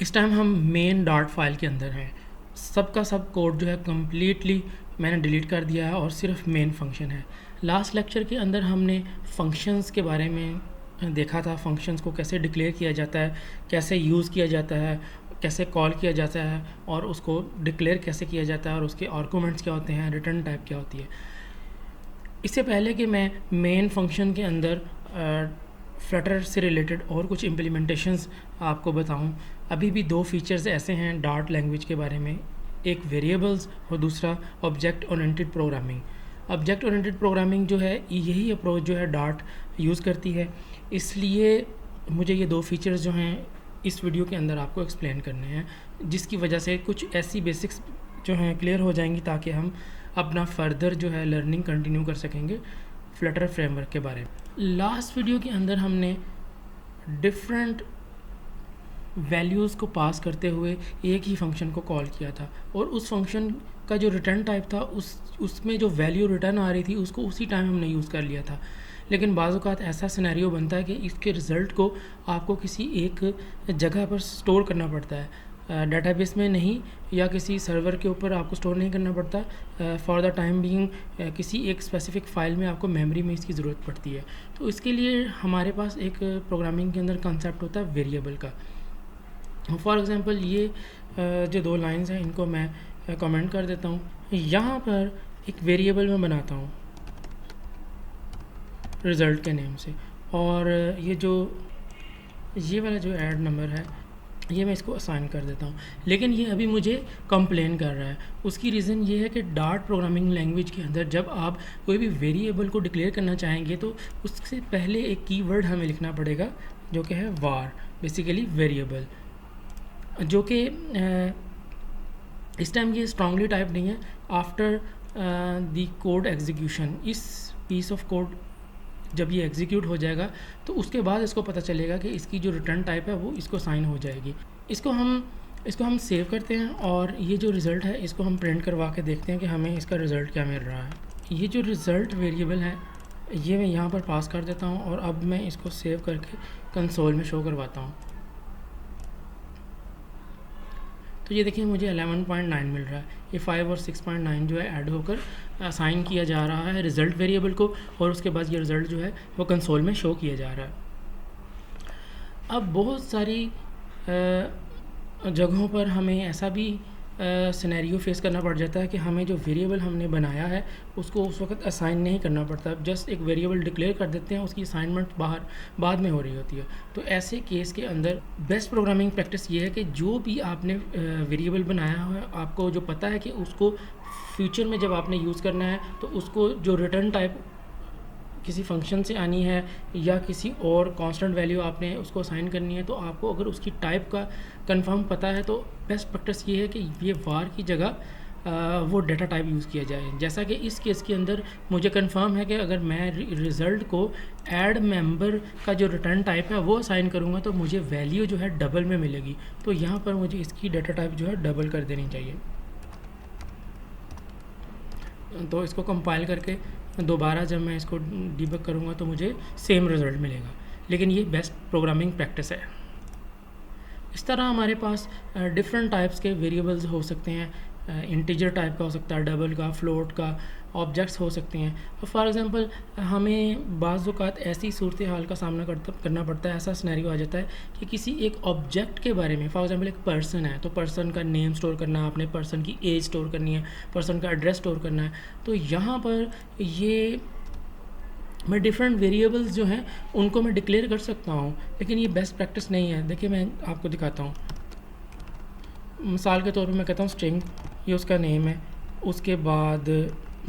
इस टाइम हम main dot file के अंदर हैं। सब का सब कोड जो है कम्प्लीटली मैंने डिलीट कर दिया है और सिर्फ मेन फंक्शन है। लास्ट लेक्चर के अंदर हमने फंक्शंस के बारे में देखा था, फंक्शंस को कैसे डिक्लेयर किया जाता है, कैसे यूज़ किया जाता है, कैसे कॉल किया जाता है और उसको डिक्लेयर कैसे किया जाता है और उसके आर्गूमेंट्स क्या होते हैं, रिटर्न टाइप क्या होती है। इससे पहले कि मैं मेन फंक्शन के अंदर फ्लटर से रिलेटेड और कुछ इम्प्लीमेंटेशंस आपको बताऊं, अभी भी दो फीचर्स ऐसे हैं डार्ट लैंग्वेज के बारे में, एक वेरिएबल्स और दूसरा object oriented programming. Object oriented programming जो है यही अप्रोच जो है डार्ट यूज़ करती है, इसलिए मुझे ये दो फीचर्स जो हैं इस वीडियो के अंदर आपको एक्सप्लेन करने हैं, जिसकी वजह से कुछ ऐसी बेसिक्स जो हैं क्लियर हो जाएंगी ताकि हम अपना फर्दर जो है लर्निंग कंटिन्यू कर सकेंगे फ्लटर फ्रेमवर्क के बारे में। लास्ट वीडियो के अंदर हमने डिफरेंट वैल्यूज़ को पास करते हुए एक ही फंक्शन को कॉल किया था और उस फंक्शन का जो रिटर्न टाइप था उसमें जो वैल्यू रिटर्न आ रही थी उसको उसी टाइम हमने यूज़ कर लिया था। लेकिन बाज़ औक़ात ऐसा सिनेरियो बनता है कि इसके रिज़ल्ट को आपको किसी एक जगह पर स्टोर करना पड़ता है, डेटाबेस में नहीं या किसी सर्वर के ऊपर आपको स्टोर नहीं करना पड़ता। फॉर द टाइम बीइंग किसी एक स्पेसिफ़िक फ़ाइल में आपको मेमोरी में इसकी ज़रूरत पड़ती है। तो इसके लिए हमारे पास एक प्रोग्रामिंग के अंदर कंसेप्ट होता है वेरिएबल का। फॉर एग्ज़ाम्पल ये जो दो लाइंस हैं इनको मैं कमेंट कर देता हूँ। यहाँ पर एक वेरिएबल मैं बनाता हूँ रिज़ल्ट के नेम से, और ये वाला जो ऐड नंबर है ये मैं इसको असाइन कर देता हूँ। लेकिन ये अभी मुझे कंप्लेन कर रहा है। उसकी रीज़न ये है कि डार्ट प्रोग्रामिंग लैंग्वेज के अंदर जब आप कोई भी वेरिएबल को डिक्लेयर करना चाहेंगे तो उससे पहले एक कीवर्ड हमें लिखना पड़ेगा जो कि है वार, बेसिकली वेरिएबल, जो कि इस टाइम ये स्ट्रांगली टाइप नहीं है। आफ्टर द कोड एग्जीक्यूशन, इस पीस ऑफ कोड जब ये एग्जीक्यूट हो जाएगा तो उसके बाद इसको पता चलेगा कि इसकी जो रिटर्न टाइप है वो इसको साइन हो जाएगी। इसको हम सेव करते हैं और ये जो रिज़ल्ट है इसको हम प्रिंट करवा के देखते हैं कि हमें इसका रिज़ल्ट क्या मिल रहा है। ये जो रिज़ल्ट वेरिएबल है ये मैं यहाँ पर पास कर देता हूँ और अब मैं इसको सेव करके कंसोल में शो करवाता हूँ। तो ये देखिए मुझे 11.9 मिल रहा है। ये 5 और 6.9 जो है ऐड होकर असाइन किया जा रहा है रिज़ल्ट वेरिएबल को और उसके बाद ये रिज़ल्ट जो है वो कंसोल में शो किया जा रहा है। अब बहुत सारी जगहों पर हमें ऐसा भी सिनेरियो फेस करना पड़ जाता है कि हमें जो वेरिएबल हमने बनाया है उसको उस वक्त असाइन नहीं करना पड़ता, जस्ट एक वेरिएबल डिक्लेयर कर देते हैं, उसकी असाइनमेंट बाद में हो रही होती है। तो ऐसे केस के अंदर बेस्ट प्रोग्रामिंग प्रैक्टिस ये है कि जो भी आपने वेरिएबल बनाया है आपको जो पता है कि उसको फ्यूचर में जब आपने यूज़ करना है तो उसको जो रिटर्न टाइप किसी फंक्शन से आनी है या किसी और कांस्टेंट वैल्यू आपने उसको असाइन करनी है, तो आपको अगर उसकी टाइप का कंफर्म पता है तो बेस्ट प्रैक्टिस ये है कि ये वार की जगह वो डेटा टाइप यूज़ किया जाए। जैसा कि इस केस के अंदर मुझे कंफर्म है कि अगर मैं रिज़ल्ट को ऐड मेंबर का जो रिटर्न टाइप है वो असाइन करूँगा तो मुझे वैल्यू जो है डबल में मिलेगी। तो यहाँ पर मुझे इसकी डेटा टाइप जो है डबल कर देनी चाहिए। तो इसको कंपाइल करके दोबारा जब मैं इसको डिबग करूँगा तो मुझे सेम रिज़ल्ट मिलेगा। लेकिन ये बेस्ट प्रोग्रामिंग प्रैक्टिस है। इस तरह हमारे पास डिफरेंट टाइप्स के वेरिएबल्स हो सकते हैं। इंटीजर टाइप का हो सकता है, डबल का, फ्लोट का, ऑब्जेक्ट्स हो सकते हैं। फॉर एग्ज़ाम्पल हमें बाज़ औक़ात ऐसी सूरत हाल का सामना करना पड़ता है, ऐसा सिनेरियो आ जाता है कि किसी एक ऑब्जेक्ट के बारे में, फॉर एग्ज़ाम्पल एक पर्सन है तो पर्सन का नेम स्टोर करना है आपने, पर्सन की एज स्टोर करनी है, पर्सन का एड्रेस स्टोर करना है। तो यहाँ पर ये मैं डिफरेंट वेरिएबल्स जो हैं उनको मैं डिक्लेयर कर सकता हूँ, लेकिन ये बेस्ट प्रैक्टिस नहीं है। देखिए मैं आपको दिखाता हूँ। मिसाल के तौर पे मैं कहता हूँ स्ट्रिंग, ये उसका नेम है, उसके बाद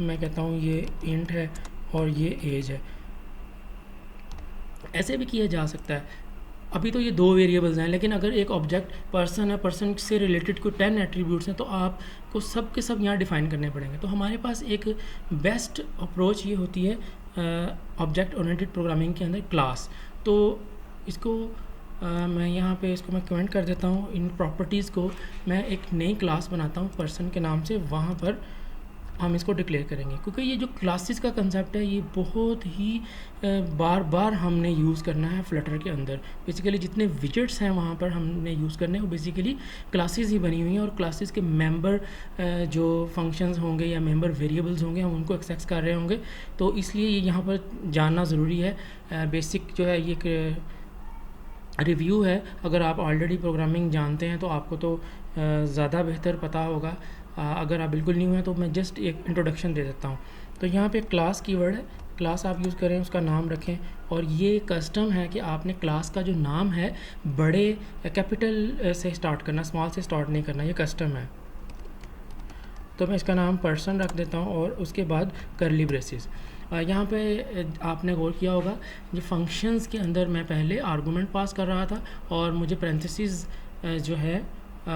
मैं कहता हूँ ये इंट है और ये एज है। ऐसे भी किया जा सकता है। अभी तो ये दो वेरिएबल्स हैं, लेकिन अगर एक ऑब्जेक्ट पर्सन है, पर्सन से रिलेटेड कोई 10 एट्रीब्यूट्स हैं तो आपको सब के सब यहाँ डिफ़ाइन करने पड़ेंगे। तो हमारे पास एक बेस्ट अप्रोच ये होती है ऑब्जेक्ट ओरिएंटेड प्रोग्रामिंग के अंदर क्लास। तो इसको मैं यहाँ पे इसको मैं कमेंट कर देता हूँ। इन प्रॉपर्टीज़ को मैं एक नई क्लास बनाता हूँ पर्सन के नाम से, वहाँ पर हम इसको डिक्लेयर करेंगे, क्योंकि ये जो क्लासेस का कंसेप्ट है ये बहुत ही बार बार हमने यूज़ करना है फ्लटर के अंदर। बेसिकली जितने विजेट्स हैं वहाँ पर हमने यूज़ करने हैं वो बेसिकली क्लासेस ही बनी हुई हैं, और क्लासेस के मेंबर जो फंक्शंस होंगे या मेंबर वेरिएबल्स होंगे हम उनको एक्सेस कर रहे होंगे। तो इसलिए ये यहाँ पर जानना ज़रूरी है। बेसिक जो है ये एक रिव्यू है, अगर आप ऑलरेडी प्रोग्रामिंग जानते हैं तो आपको तो ज़्यादा बेहतर पता होगा। अगर आप बिल्कुल न्यू हैं तो मैं जस्ट एक इंट्रोडक्शन दे देता हूँ। तो यहाँ पे क्लास कीवर्ड है, क्लास आप यूज़ करें, उसका नाम रखें, और ये कस्टम है कि आपने क्लास का जो नाम है बड़े कैपिटल से स्टार्ट करना, स्मॉल से स्टार्ट नहीं करना, ये कस्टम है। तो मैं इसका नाम पर्सन रख देता हूँ और उसके बाद करली ब्रेसेस। यहाँ पे आपने गौर किया होगा ये फंक्शंस के अंदर मैं पहले आर्गूमेंट पास कर रहा था और मुझे पैरेंथेसिस जो है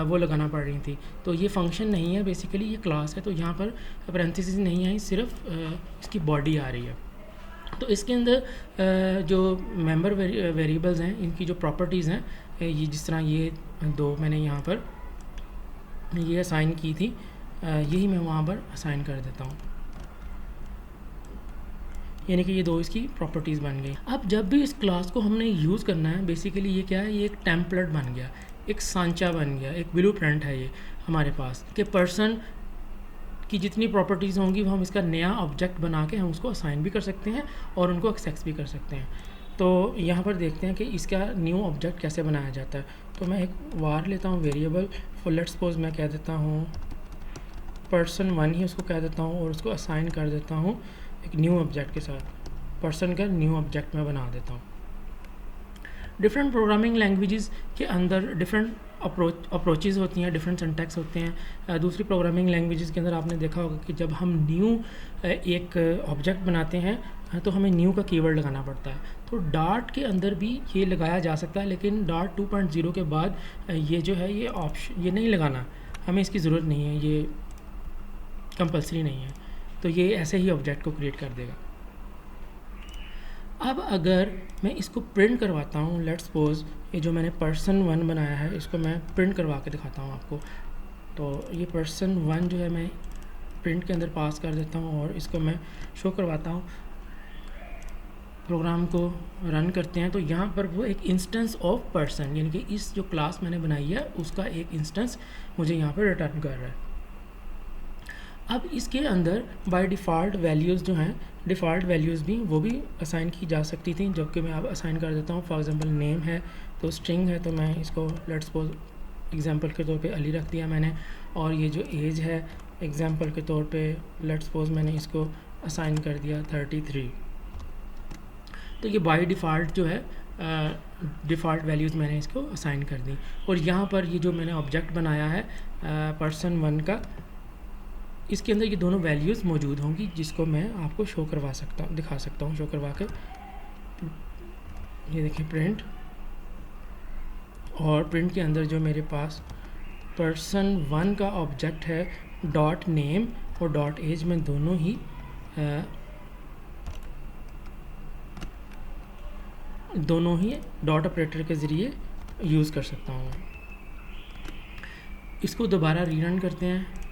वो लगाना पड़ रही थी। तो ये फंक्शन नहीं है, बेसिकली ये क्लास है, तो यहाँ पर पैरेंथेसिस नहीं आई, सिर्फ इसकी बॉडी आ रही है। तो इसके अंदर जो मेंबर वेरिएबल्स हैं इनकी जो प्रॉपर्टीज़ हैं, ये जिस तरह ये दो मैंने यहाँ पर ये असाइन की थी, यही मैं वहाँ पर असाइन कर देता हूँ, यानी कि ये दो इसकी प्रॉपर्टीज़ बन गई। अब जब भी इस क्लास को हमने यूज़ करना है, बेसिकली ये क्या है, ये एक टेम्पलेट बन गया, एक सांचा बन गया, एक ब्लूप्रिंट है ये हमारे पास कि पर्सन की जितनी प्रॉपर्टीज़ होंगी वो हम इसका नया ऑब्जेक्ट बना के हम उसको असाइन भी कर सकते हैं और उनको एक्सेस भी कर सकते हैं। तो यहाँ पर देखते हैं कि इसका न्यू ऑब्जेक्ट कैसे बनाया जाता है। तो मैं एक वार लेता हूँ वेरिएबल, फॉर लेट्स सपोज मैं कह देता हूँ person1 ही उसको कह देता हूँ और उसको असाइन कर देता हूँ एक न्यू ऑब्जेक्ट के साथ, पर्सन का न्यू ऑब्जेक्ट मैं बना देता हूँ। डिफरेंट प्रोग्रामिंग लैंग्वेजेस के अंदर डिफरेंट अप्रोचेज़ होती हैं, डिफरेंट सिंटैक्स होते हैं। दूसरी प्रोग्रामिंग लैंग्वेजेस के अंदर आपने देखा होगा कि जब हम न्यू एक ऑब्जेक्ट बनाते हैं तो हमें न्यू का कीवर्ड लगाना पड़ता है। तो डार्ट के अंदर भी ये लगाया जा सकता है, लेकिन डार्ट 2.0 के बाद ये जो है ये ऑप्शन ये नहीं लगाना, हमें इसकी ज़रूरत नहीं है, ये कंपल्सरी नहीं है। तो ये ऐसे ही ऑब्जेक्ट को क्रिएट कर देगा। अब अगर मैं इसको प्रिंट करवाता हूँ, लेट्स सपोज ये जो मैंने person1 बनाया है इसको मैं प्रिंट करवा के दिखाता हूँ आपको। तो ये person1 जो है मैं प्रिंट के अंदर पास कर देता हूँ और इसको मैं शो करवाता हूँ। प्रोग्राम को रन करते हैं तो यहाँ पर वो एक इंस्टेंस ऑफ पर्सन, यानी कि इस जो क्लास मैंने बनाई है उसका एक इंस्टेंस मुझे यहाँ पर रिटर्न कर रहा है। अब इसके अंदर बाय डिफ़ॉल्ट वैल्यूज़ जो हैं, डिफ़ॉल्ट वैल्यूज़ भी वो भी असाइन की जा सकती थी, जबकि मैं अब असाइन कर देता हूँ। फॉर एग्जांपल नेम है तो स्ट्रिंग है, तो मैं इसको लेट्स सपोज एग्जांपल के तौर पे अली रख दिया मैंने, और ये जो एज है एग्जांपल के तौर पे लेट्स सपोज मैंने इसको असाइन कर दिया 33। तो ये बाय डिफ़ॉल्ट जो है डिफ़ॉल्ट वैल्यूज़ मैंने इसको असाइन कर दी। और यहाँ पर ये जो मैंने ऑब्जेक्ट बनाया है person1 का, इसके अंदर ये दोनों वैल्यूज़ मौजूद होंगी जिसको मैं आपको शो करवा सकता हूँ, दिखा सकता हूँ शो करवा के। ये देखिए प्रिंट, और प्रिंट के अंदर जो मेरे पास person1 का ऑब्जेक्ट है डॉट नेम और डॉट एज, मैं दोनों ही डॉट ऑपरेटर के ज़रिए यूज़ कर सकता हूँ। इसको दोबारा रीरन करते हैं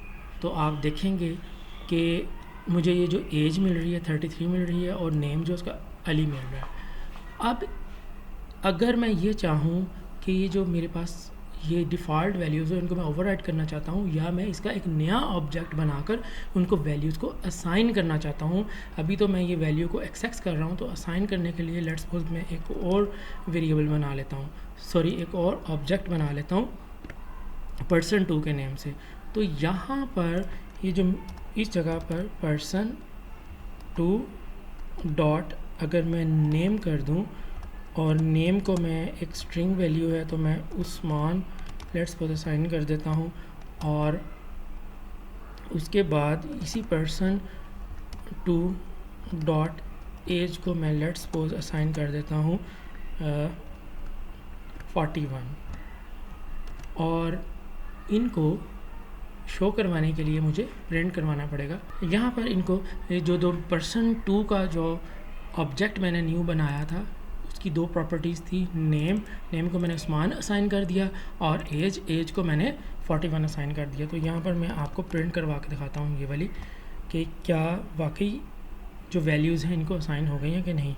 तो आप देखेंगे कि मुझे ये जो एज मिल रही है 33 मिल रही है और नेम जो उसका अली मिल रहा है। अब अगर मैं ये चाहूँ कि ये जो मेरे पास ये डिफ़ॉल्ट वैल्यूज़ है इनको मैं ओवरराइड करना चाहता हूँ, या मैं इसका एक नया ऑब्जेक्ट बनाकर उनको वैल्यूज़ को असाइन करना चाहता हूँ। अभी तो मैं ये वैल्यू को एक्सेस कर रहा हूँ, तो असाइन करने के लिए लेट्स सपोज मैं एक और वेरिएबल बना लेता हूँ, सॉरी एक और ऑब्जेक्ट बना लेता हूँ person2 के नेम से। तो यहाँ पर ये जो इस जगह पर person2 डॉट अगर मैं नेम कर दूँ और नेम को मैं एक स्ट्रिंग वैल्यू है तो मैं उस्मान लेट्स सपोज असाइन कर देता हूँ, और उसके बाद इसी person2 डॉट एज को मैं लेट्स सपोज असाइन कर देता हूँ 41। और इनको शो करवाने के लिए मुझे प्रिंट करवाना पड़ेगा। यहाँ पर इनको जो दो person2 का जो ऑब्जेक्ट मैंने न्यू बनाया था उसकी दो प्रॉपर्टीज़ थी, नेम को मैंने उस्मान असाइन कर दिया और एज को मैंने 41 असाइन कर दिया। तो यहाँ पर मैं आपको प्रिंट करवा के दिखाता हूँ ये वाली कि क्या वाकई जो वैल्यूज़ हैं इनको असाइन हो गई हैं कि नहीं।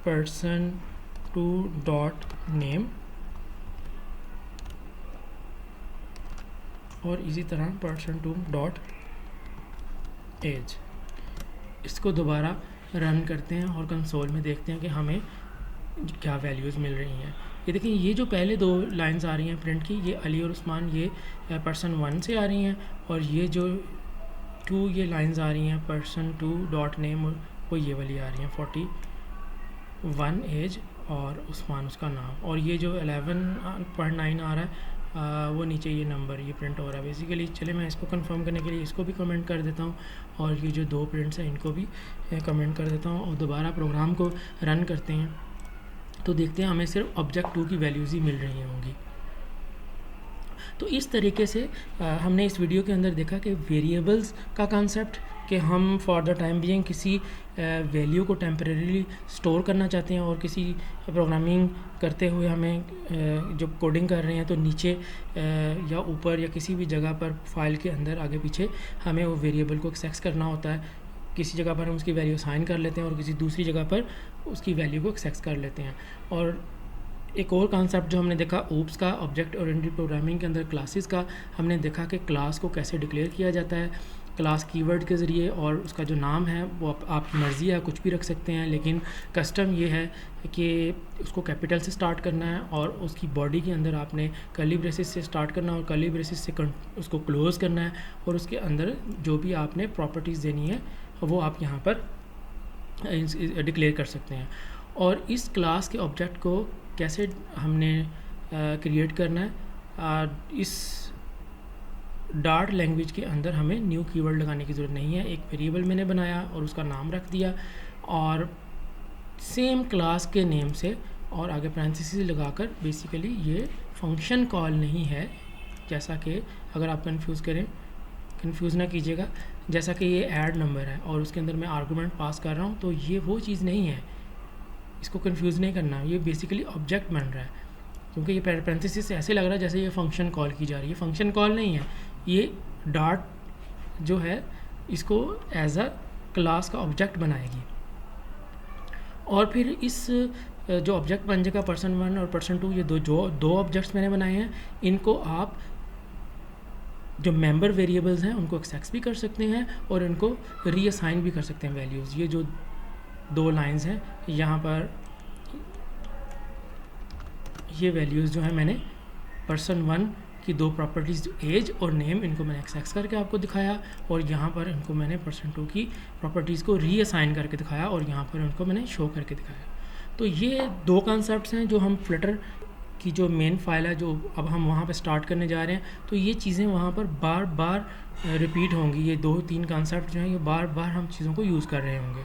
person2 डॉट नेम और इसी तरह person2 डॉट एज। इसको दोबारा रन करते हैं और कंसोल में देखते हैं कि हमें क्या वैल्यूज़ मिल रही हैं। ये देखिए, ये जो पहले दो लाइंस आ रही हैं प्रिंट की, ये अली और उस्मान, ये person1 से आ रही हैं, और ये जो 2 ये लाइंस आ रही हैं person2 डॉट नेम, वो ये वाली आ रही हैं 41 एज और उस्मान उसका नाम, और ये जो 11.9 आ रहा है वो नीचे ये नंबर ये प्रिंट हो रहा है बेसिकली। चले मैं इसको कंफर्म करने के लिए इसको भी कमेंट कर देता हूँ, और ये जो दो प्रिंट्स हैं इनको भी कमेंट कर देता हूँ, और दोबारा प्रोग्राम को रन करते हैं तो देखते हैं हमें सिर्फ ऑब्जेक्ट 2 की वैल्यूज़ ही मिल रही होंगी। तो इस तरीके से हमने इस वीडियो के अंदर देखा कि वेरिएबल्स का कंसेप्ट, कि हम फॉर द टाइम बीइंग किसी वैल्यू को टेम्परेरीली स्टोर करना चाहते हैं, और किसी प्रोग्रामिंग करते हुए हमें जब कोडिंग कर रहे हैं तो नीचे या ऊपर या किसी भी जगह पर फाइल के अंदर आगे पीछे हमें वो वेरिएबल को एक्सेस करना होता है। किसी जगह पर हम उसकी वैल्यू साइन कर लेते हैं और किसी दूसरी जगह पर उसकी वैल्यू को एक्सेस कर लेते हैं। और एक और कॉन्सेप्ट जो हमने देखा ऊप्स का, ऑब्जेक्ट ओरिएंटेड प्रोग्रामिंग के अंदर क्लासेस का, हमने देखा कि क्लास को कैसे डिक्लेयर किया जाता है क्लास कीवर्ड के ज़रिए, और उसका जो नाम है वो आपकी मर्ज़ी है, कुछ भी रख सकते हैं, लेकिन कस्टम ये है कि उसको कैपिटल से स्टार्ट करना है, और उसकी बॉडी के अंदर आपने कर्ली ब्रेसेस से स्टार्ट करना है और कर्ली ब्रेसेस से उसको क्लोज़ करना है, और उसके अंदर जो भी आपने प्रॉपर्टीज़ देनी है वो आप यहाँ पर डिक्लेयर कर सकते हैं। और इस क्लास के ऑब्जेक्ट को कैसे हमने क्रिएट करना है, इस डार्ट लैंग्वेज के अंदर हमें न्यू कीवर्ड लगाने की ज़रूरत नहीं है। एक वेरिएबल मैंने बनाया और उसका नाम रख दिया, और सेम क्लास के नेम से और आगे पैरेंथेसिस लगाकर बेसिकली ये फंक्शन कॉल नहीं है, जैसा कि अगर आप कंफ्यूज ना कीजिएगा, जैसा कि ये ऐड नंबर है और उसके अंदर मैं आर्गूमेंट पास कर रहा हूँ, तो ये वो चीज़ नहीं है, इसको कंफ्यूज नहीं करना। ये बेसिकली ऑब्जेक्ट बन रहा है, क्योंकि ये पैरेंथेसिस से ऐसे लग रहा है जैसे ये फंक्शन कॉल की जा रही है। फंक्शन कॉल नहीं है, ये डार्ट जो है इसको एज अ क्लास का ऑब्जेक्ट बनाएगी। और फिर इस जो ऑब्जेक्ट बन जाएगा person1 और person2, ये दो ऑब्जेक्ट्स मैंने बनाए हैं, इनको आप जो मेंबर वेरिएबल्स हैं उनको एक्सेस भी कर सकते हैं और इनको रीअसाइन भी कर सकते हैं वैल्यूज़। ये जो दो लाइंस हैं यहाँ पर, ये वैल्यूज़ जो है मैंने person1 की दो प्रॉपर्टीज़ एज और नेम, इनको मैंने एक्सेस करके आपको दिखाया, और यहाँ पर इनको मैंने person2 की प्रॉपर्टीज़ को रीअसाइन करके दिखाया, और यहाँ पर इनको मैंने शो करके दिखाया। तो ये दो कॉन्सेप्ट्स हैं जो हम फ्लटर की जो मेन फाइल है, जो अब हम वहाँ पे स्टार्ट करने जा रहे हैं, तो ये चीज़ें वहाँ पर बार बार रिपीट होंगी। ये 2-3 कॉन्सेप्ट जो हैं ये बार बार हम चीज़ों को यूज़ कर रहे होंगे।